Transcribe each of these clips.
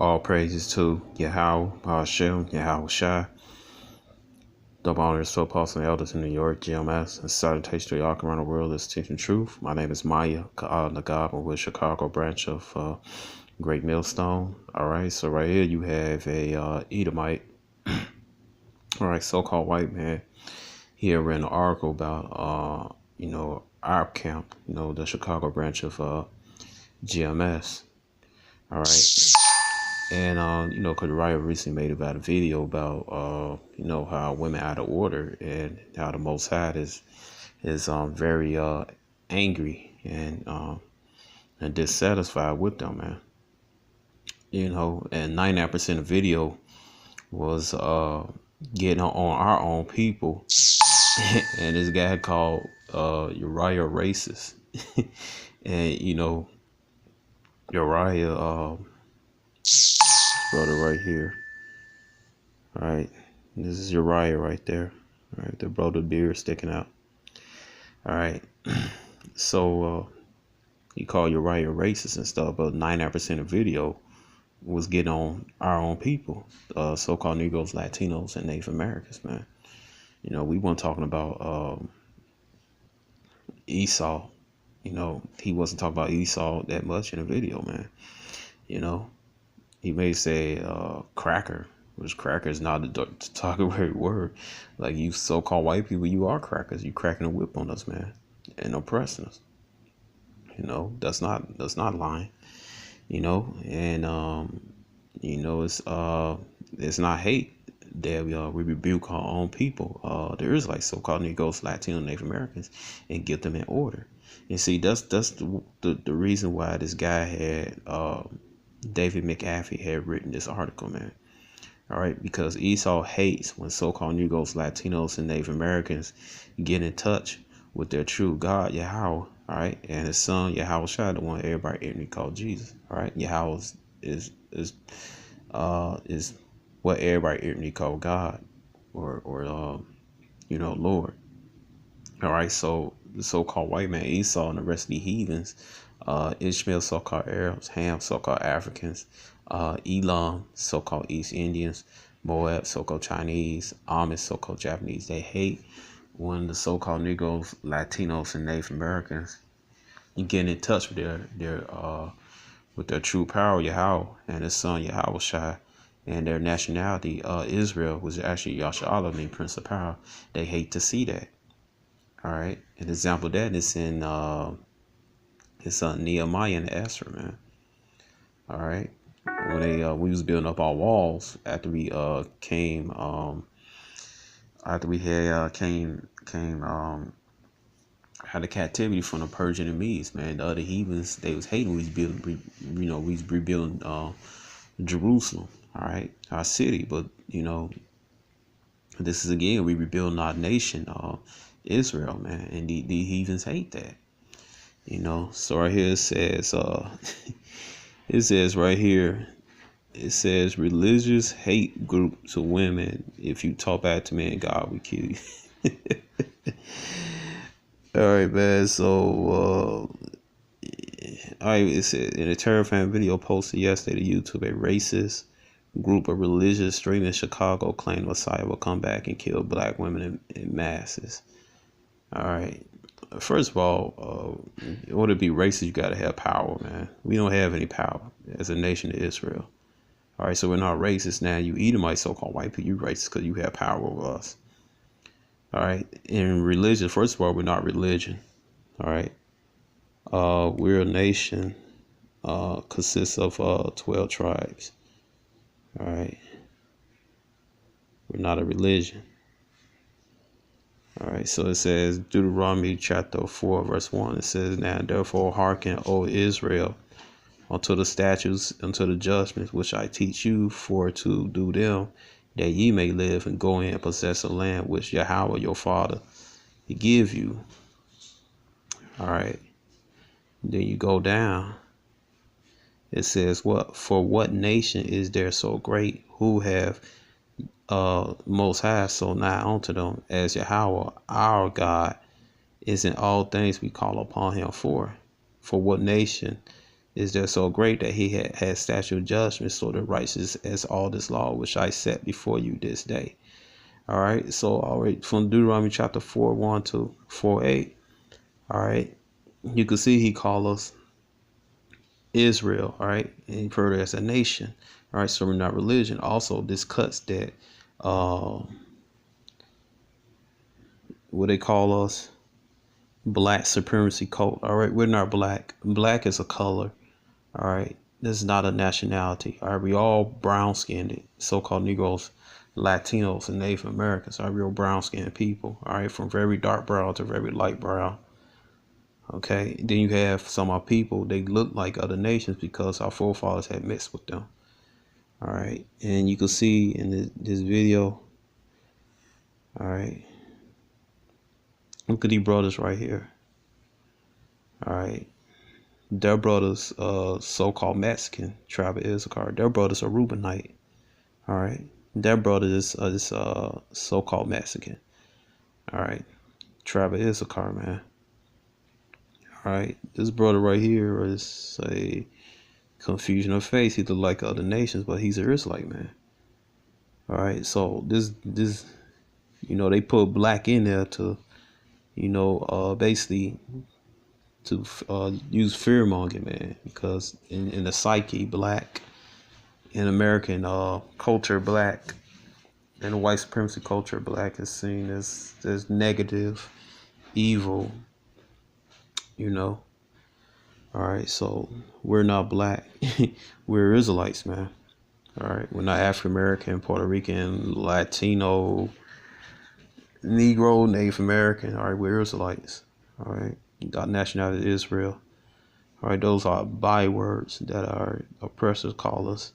All praises to Yahweh, Hashem, Yahweh Shai, the honors to apostles and elders in New York, GMS, and salutation to y'all around the world that's teaching truth. My name is Maya Nagab. I'm with Chicago branch of Great Millstone. All right, so right here you have a Edomite, all right, so-called white man. He read an article about our camp, the Chicago branch of GMS. All right. And, because Raya recently made about a video about, how women out of order and how the Most High is very angry and dissatisfied with them, man. And 99% of the video was getting on our own people. And this guy called Uriah racist. And, Uriah... brother right here. All right. This is Uriah right there. All right. The brother beard sticking out. All right. So he called Uriah racist and stuff, but 99% of the video was getting on our own people, so-called Negroes, Latinos, and Native Americans, man. We weren't talking about Esau. He wasn't talking about Esau that much in the video, man. He may say cracker, which cracker is not a derogatory word. Like, you so-called white people, you are crackers. You cracking a whip on us, man, and oppressing us. That's not lying. And it's not hate that we rebuke our own people. There is like so-called Negroes, Latino, Native Americans, and get them in order. And see, that's the reason why this guy had David McAfee had written this article, man. All right, because Esau hates when so-called Negroes, Latinos, and Native Americans get in touch with their true God, Yahweh. All right, and his son Yahweh Shai, the one everybody ignorantly called Jesus. All right, Yahweh is what everybody ignorantly called God, or Lord. All right, so the so-called white man Esau and the rest of the heathens, Ishmael, so-called Arabs, Ham, so-called Africans, Elam, so-called East Indians, Moab, so-called Chinese, Amish, so-called Japanese. They hate when the so-called Negroes, Latinos, and Native Americans get in touch with their true power, Yahweh, and his son Yahweh Shai, and their nationality, Israel, which is actually Yasharahla, mean Prince of Power. They hate to see that. All right, an example of that is in his son Nehemiah and Esther, man. All right, when we was building up our walls after we came had a captivity from the Persian and Medes, man. The other heathens, they was hating. We was rebuilding Jerusalem, all right, our city. But this is again, we rebuilding our nation, Israel, man, and the heathens hate that. So right here it says, it says religious hate group to women. If you talk back to men, God will kill you. All right, man. So, all right. It said in a terrifying video posted yesterday to YouTube, a racist group of religious streamers in Chicago claimed Messiah will come back and kill black women in masses. All right. First of all, in order to be racist, you got to have power, man. We don't have any power as a nation of Israel. All right, so we're not racist now. You Edomite, so-called white people, you racist because you have power over us. All right, in religion, first of all, we're not religion. All right, we're a nation, consists of 12 tribes. All right, we're not a religion. All right, so it says Deuteronomy chapter 4, verse 1. It says, now therefore hearken, O Israel, unto the statutes, unto the judgments which I teach you for to do them, that ye may live and go in and possess a land which Yahweh your father he give you. All right, then you go down. It says, what for what nation is there so great who have Most High so nigh unto them as Yahweh our God is in all things we call upon him for? For what nation is there so great that he had statute of judgment, so the righteous as all this law which I set before you this day. All right. So all right, from Deuteronomy chapter 4, 1 to 4, 8. All right. You can see he called us Israel. All right. And further as a nation. All right. So we're not religion. Also, this cuts that what they call us, black supremacy cult. All right. We're not black. Black is a color. All right. This is not a nationality. All right. We all brown skinned, so-called Negroes, Latinos, and Native Americans are real brown skinned people. All right. From very dark brown to very light brown. Okay. Then you have some of our people, they look like other nations because our forefathers had mixed with them. All right. And you can see in this video. All right. Look at these brothers right here. All right. Their brothers, so-called Mexican tribe of Issachar. Their brothers are Reubenite. All right. Their brothers is so-called Mexican. All right. Tribe of Issachar, man. All right. This brother right here is a confusion of face. He look like other nations, but he's an Israelite, man. All right. So this, they put black in there to, basically to use fear mongering, man, because in the psyche, black, in American culture, black, and white supremacy culture, black is seen as negative, evil, All right, so we're not black. We're Israelites, man. All right, we're not African American, Puerto Rican, Latino, Negro, Native American. All right, we're Israelites. All right. Our nationality is Israel. All right, those are bywords that our oppressors call us.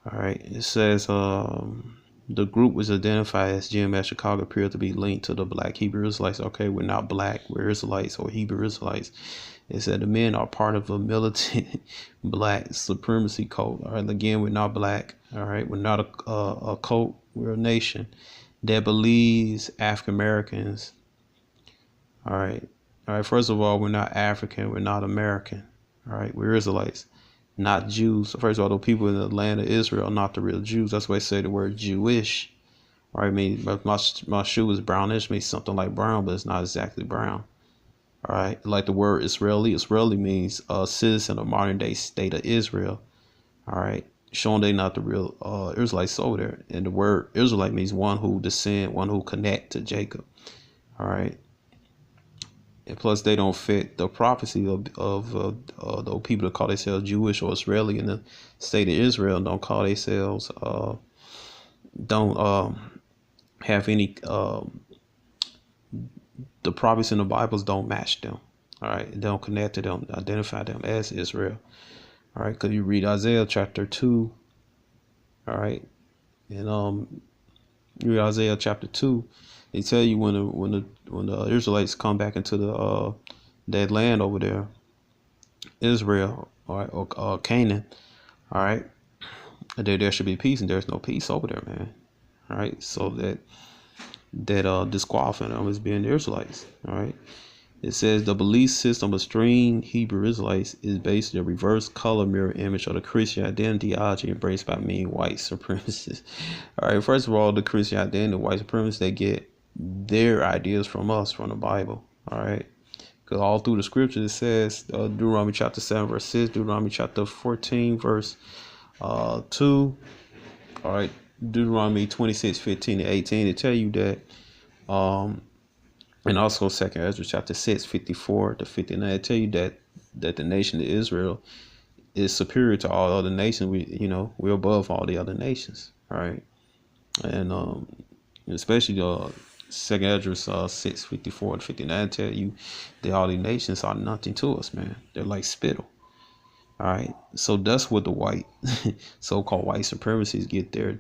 All right, it says the group was identified as GMS Chicago appeared to be linked to the black Hebrew Israelites. Okay, we're not black, we're Israelites or Hebrew Israelites. It said the men are part of a militant black supremacy cult. All right, again, we're not black. All right, we're not a cult, we're a nation that believes African Americans. All right. All right, first of all, we're not African, we're not American. All right, we're Israelites, not Jews. First of all, the people in the land of Israel are not the real Jews. That's why I say the word Jewish. All right, I mean, my shoe is brownish, means something like brown, but it's not exactly brown. All right, like the word Israeli. Israeli means a citizen of modern day state of Israel. All right, showing they not the real Israelites over there. And the word Israelite means one who descend, one who connect to Jacob. All right. And plus, they don't fit the prophecy of the people that call themselves Jewish or Israeli in the state of Israel. Don't call themselves, don't have any, the prophecies in the Bibles don't match them. All right. They don't connect to them, identify them as Israel. All right. Because you read Isaiah chapter 2. All right. And you read Isaiah chapter 2. They tell you when the Israelites come back into that land over there, Israel, all right, or Canaan, all right, there should be peace, and there's no peace over there, man. All right, so that disqualifying them as being the Israelites. All right, it says the belief system of string Hebrew Israelites is based on a reverse color mirror image of the Christian identity embraced by many white supremacists. All right, first of all, the Christian identity, the white supremacists, they get their ideas from us, from the Bible. All right, because all through the scriptures it says Deuteronomy chapter 7 verse 6, Deuteronomy chapter 14 verse 2. All right, Deuteronomy 26 15 and 18 to tell you that and also 2nd Ezra chapter 6 54 to 59 to tell you that the nation of Israel is superior to all other nations. We're above all the other nations. All right, and especially 2nd Ezra 6 54 to 59 tell you that all the nations are nothing to us, man. They're like spittle. All right, so that's what the white so-called white supremacists get their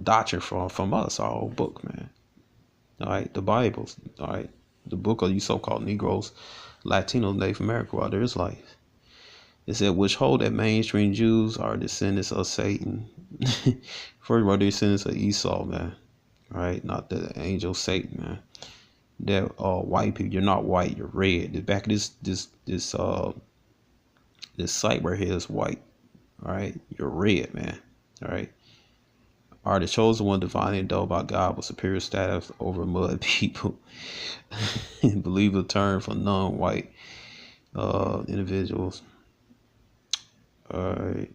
doctrine from us, our old book, man. All right, the Bibles. All right, the book of you so-called Negroes, Latinos, Native American, while there is life. It said, which hold that mainstream Jews are descendants of Satan. First of all, they're descendants of Esau, man. All right, not the angel Satan, man. that white people, you're not white, you're red. The back of this site right here is white. All right, you're red, man. All right. Are the chosen one divinely endowed by God with superior status over mud people? Believe the term for non-white individuals. All right.